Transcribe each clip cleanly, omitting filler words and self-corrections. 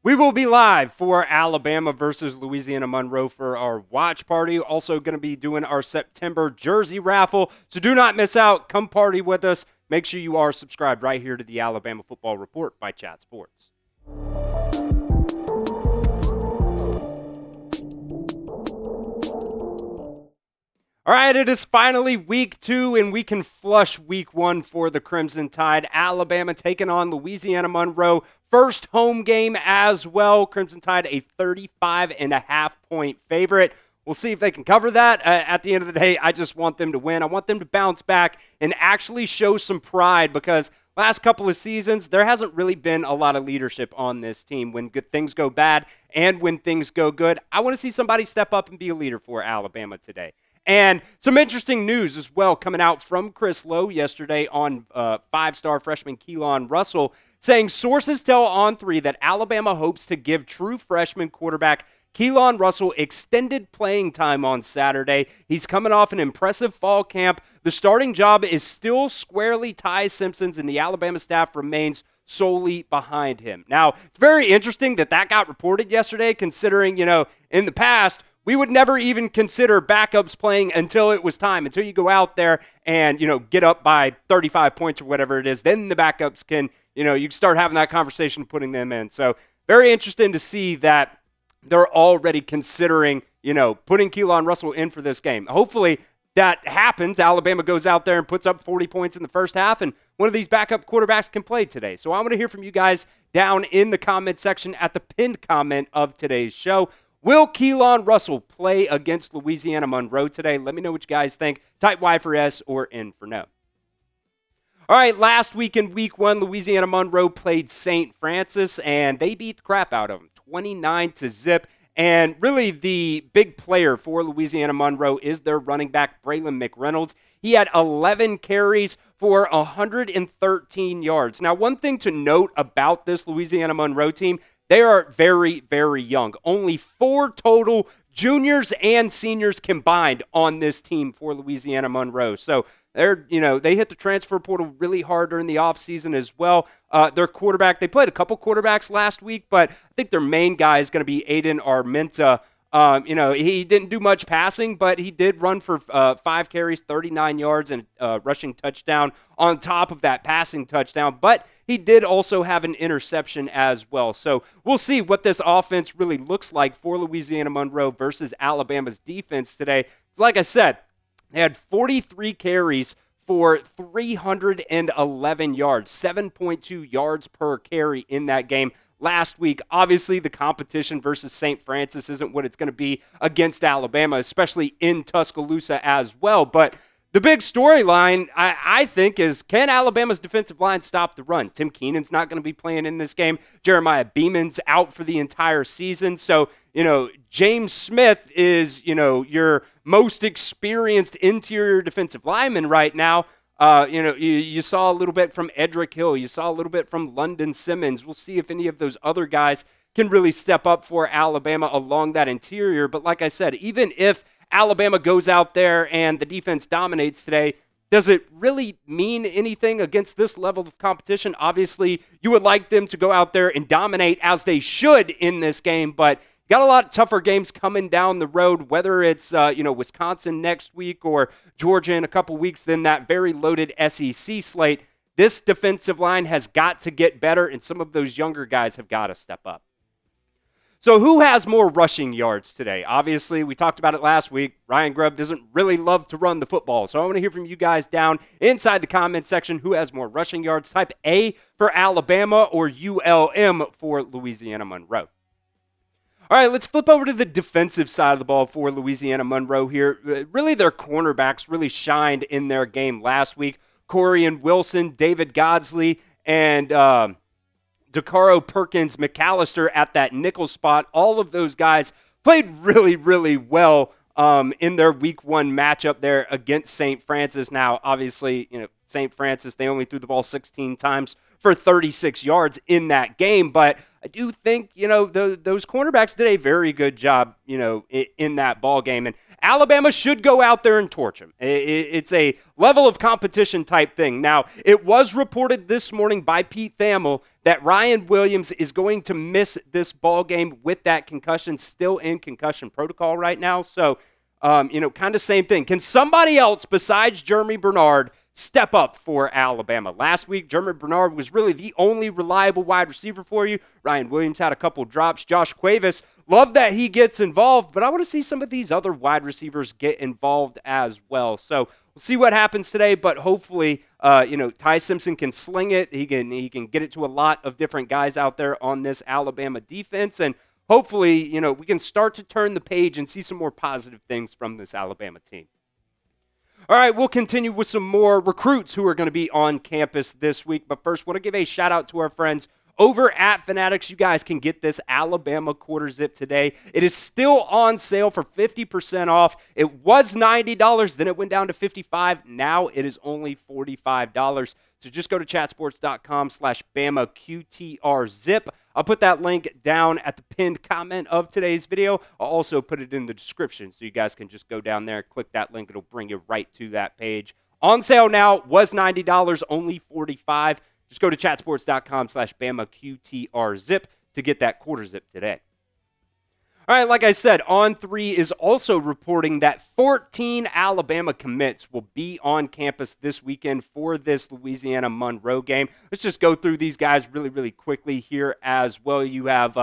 We will be live for Alabama versus Louisiana Monroe for our watch party. Also going to be doing our September jersey raffle. So do not miss out. Come party with us. Make sure you are subscribed right here to the Alabama Football Report by Chat Sports. All right, it is finally week 2, and we can flush week 1 for the Crimson Tide. Alabama taking on Louisiana Monroe. First home game as well. Crimson Tide a 35.5-point favorite. We'll see if they can cover that. At the end of the day, I just want them to win. I want them to bounce back and actually show some pride because last couple of seasons, there hasn't really been a lot of leadership on this team when good things go bad and when things go good. I want to see somebody step up and be a leader for Alabama today. And some interesting news as well coming out from Chris Lowe yesterday on five-star freshman Keelon Russell, saying sources tell On3 that Alabama hopes to give true freshman quarterback Keelon Russell extended playing time on Saturday. He's coming off an impressive fall camp. The starting job is still squarely Ty Simpson's, and the Alabama staff remains solely behind him. Now, it's very interesting that got reported yesterday, considering, in the past, we would never even consider backups playing until it was time, until you go out there and, get up by 35 points or whatever it is. Then the backups can, you can start having that conversation, putting them in. So very interesting to see that they're already considering, putting Keelon Russell in for this game. Hopefully that happens. Alabama goes out there and puts up 40 points in the first half, and one of these backup quarterbacks can play today. So I want to hear from you guys down in the comment section at the pinned comment of today's show. Will Keelon Russell play against Louisiana Monroe today? Let me know what you guys think. Type Y for S or N for no. All right, last week in week 1, Louisiana Monroe played St. Francis, and they beat the crap out of them, 29-0. And really the big player for Louisiana Monroe is their running back, Braylon McReynolds. He had 11 carries for 113 yards. Now, one thing to note about this Louisiana Monroe team, they are very, very young. Only 4 total juniors and seniors combined on this team for Louisiana Monroe. So they hit the transfer portal really hard during the offseason as well. Their quarterback, they played a couple quarterbacks last week, but I think their main guy is going to be Aiden Armenta. He didn't do much passing, but he did run for 5 carries, 39 yards, and a rushing touchdown on top of that passing touchdown. But he did also have an interception as well. So we'll see what this offense really looks like for Louisiana Monroe versus Alabama's defense today. Like I said, they had 43 carries for 311 yards, 7.2 yards per carry in that game last week. Obviously, the competition versus St. Francis isn't what it's going to be against Alabama, especially in Tuscaloosa as well. But the big storyline, I think, is can Alabama's defensive line stop the run? Tim Keenan's not going to be playing in this game. Jeremiah Beeman's out for the entire season. So, James Smith is, your most experienced interior defensive lineman right now. You saw a little bit from Edric Hill. You saw a little bit from London Simmons. We'll see if any of those other guys can really step up for Alabama along that interior. But like I said, even if Alabama goes out there and the defense dominates today, does it really mean anything against this level of competition? Obviously, you would like them to go out there and dominate as they should in this game, but got a lot tougher games coming down the road, whether it's Wisconsin next week or Georgia in a couple weeks, then that very loaded SEC slate. This defensive line has got to get better, and some of those younger guys have got to step up. So who has more rushing yards today? Obviously, we talked about it last week. Ryan Grubb doesn't really love to run the football. So I want to hear from you guys down inside the comment section. Who has more rushing yards? Type A for Alabama or ULM for Louisiana Monroe. All right, let's flip over to the defensive side of the ball for Louisiana Monroe here. Really, their cornerbacks really shined in their game last week. Corian Wilson, David Godsley, and DeCaro Perkins McAllister at that nickel spot. All of those guys played really, really well in their week 1 matchup there against St. Francis. Now, obviously, St. Francis, they only threw the ball 16 times for 36 yards in that game, but I do think, those cornerbacks did a very good job, in that ball game. And Alabama should go out there and torch them. It's a level of competition type thing. Now, it was reported this morning by Pete Thamel that Ryan Williams is going to miss this ball game with that concussion, still in concussion protocol right now. So, kind of same thing. Can somebody else besides Jeremy Bernard step up for Alabama? Last week, Jeremy Bernard was really the only reliable wide receiver for you. Ryan Williams had a couple drops. Josh Cuevas, love that he gets involved, but I want to see some of these other wide receivers get involved as well. So we'll see what happens today, but hopefully, Ty Simpson can sling it. He can get it to a lot of different guys out there on this Alabama defense, and hopefully, we can start to turn the page and see some more positive things from this Alabama team. All right, we'll continue with some more recruits who are going to be on campus this week. But first, want to give a shout out to our friends over at Fanatics. You guys can get this Alabama quarter zip today. It is still on sale for 50% off. It was $90, then it went down to $55. Now it is only $45. So just go to chatsports.com/BamaQTRZip. I'll put that link down at the pinned comment of today's video. I'll also put it in the description so you guys can just go down there, click that link. It'll bring you right to that page. On sale now, was $90, only $45. Just go to chatsports.com/BamaQTRZip to get that quarter zip today. All right, like I said, On3 is also reporting that 14 Alabama commits will be on campus this weekend for this Louisiana Monroe game. Let's just go through these guys really, really quickly here as well. You have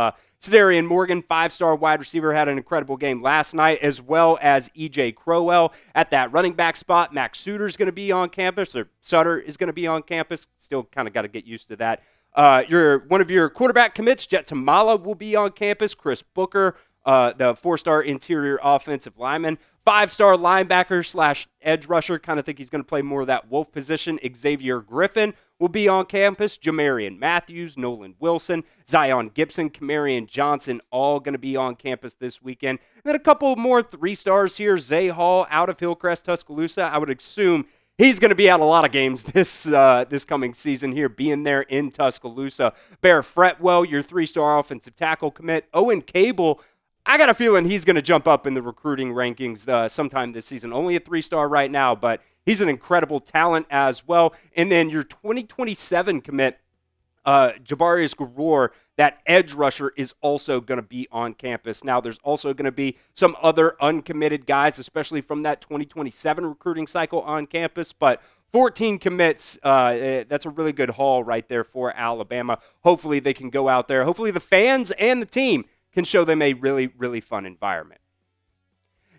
Cedarian Morgan, 5-star wide receiver, had an incredible game last night, as well as E.J. Crowell at that running back spot. Max Sutter is going to be on campus, or Sutter is going to be on campus. Still kind of got to get used to that. One of your quarterback commits, Jet Tamala, will be on campus. Chris Booker, the 4-star interior offensive lineman, 5-star linebacker / edge rusher. Kind of think he's going to play more of that wolf position. Xavier Griffin will be on campus. Jamarian Matthews, Nolan Wilson, Zion Gibson, Camarion Johnson, all going to be on campus this weekend. And then a couple more 3-stars here. Zay Hall out of Hillcrest, Tuscaloosa. I would assume he's going to be at a lot of games this coming season here, being there in Tuscaloosa. Bear Fretwell, your 3-star offensive tackle commit. Owen Cable, I got a feeling he's going to jump up in the recruiting rankings sometime this season. Only a 3-star right now, but he's an incredible talent as well. And then your 2027 commit, Jabarius Garor, that edge rusher, is also going to be on campus. Now, there's also going to be some other uncommitted guys, especially from that 2027 recruiting cycle on campus, but 14 commits, that's a really good haul right there for Alabama. Hopefully they can go out there. Hopefully the fans and the team can show them a really, really fun environment.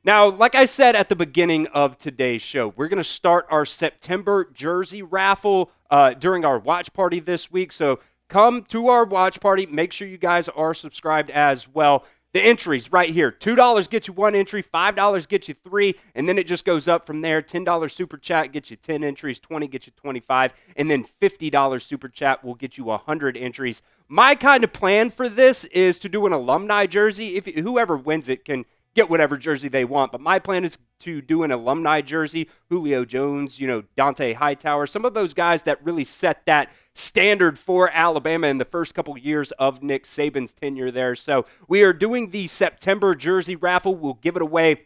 Now, like I said at the beginning of today's show, we're going to start our September jersey raffle during our watch party this week. So come to our watch party. Make sure you guys are subscribed as well. The entries right here. $2 gets you 1 entry, $5 gets you 3, and then it just goes up from there. $10 super chat gets you 10 entries, 20 gets you 25, and then $50 super chat will get you 100 entries. My kind of plan for this is to do an alumni jersey. If whoever wins it can get whatever jersey they want, but my plan is to do an alumni jersey. Julio Jones, Dante Hightower, some of those guys that really set that standard for Alabama in the first couple years of Nick Saban's tenure there. So we are doing the September jersey raffle. We'll give it away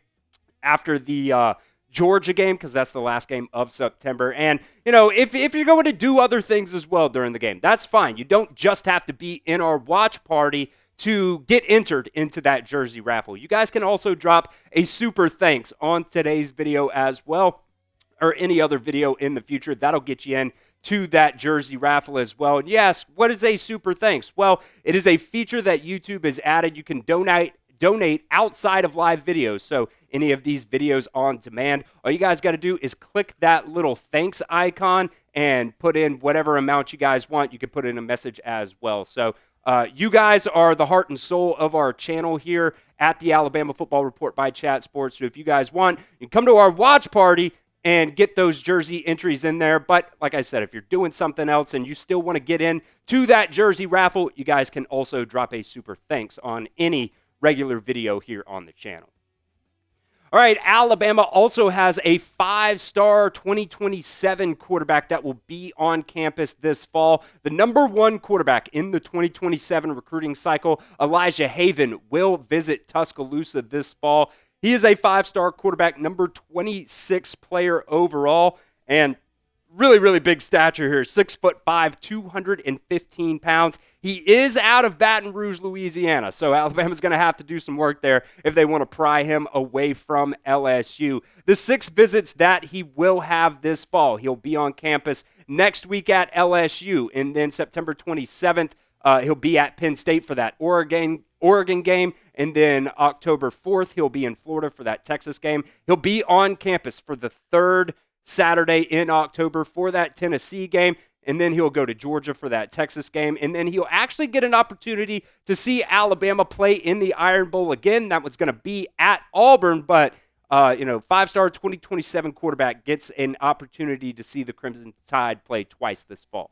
after the Georgia game, because that's the last game of September. And, if you're going to do other things as well during the game, that's fine. You don't just have to be in our watch party to get entered into that jersey raffle. You guys can also drop a super thanks on today's video as well, or any other video in the future. That'll get you in to that jersey raffle as well. And yes, what is a super thanks? Well, it is a feature that YouTube has added. You can donate outside of live videos. So any of these videos on demand, all you guys got to do is click that little thanks icon and put in whatever amount you guys want. You can put in a message as well. So you guys are the heart and soul of our channel here at the Alabama Football Report by Chat Sports. So if you guys want, you can come to our watch party and get those jersey entries in there. But like I said, if you're doing something else and you still want to get in to that jersey raffle, you guys can also drop a super thanks on any regular video here on the channel. All right, Alabama also has a 5-star 2027 quarterback that will be on campus this fall. The number 1 quarterback in the 2027 recruiting cycle, Elijah Haven, will visit Tuscaloosa this fall. He is a 5-star quarterback, number 26 player overall, and really, really big stature here. 6'5", 215 pounds. He is out of Baton Rouge, Louisiana, so Alabama's going to have to do some work there if they want to pry him away from LSU. The 6 visits that he will have this fall, he'll be on campus next week at LSU, and then September 27th, he'll be at Penn State for that Oregon game, and then October 4th, he'll be in Florida for that Texas game. He'll be on campus for the 3rd Saturday in October for that Tennessee game, and then he'll go to Georgia for that Texas game, and then he'll actually get an opportunity to see Alabama play in the Iron Bowl again. That was going to be at Auburn, but 5-star 2027 quarterback gets an opportunity to see the Crimson Tide play twice this fall.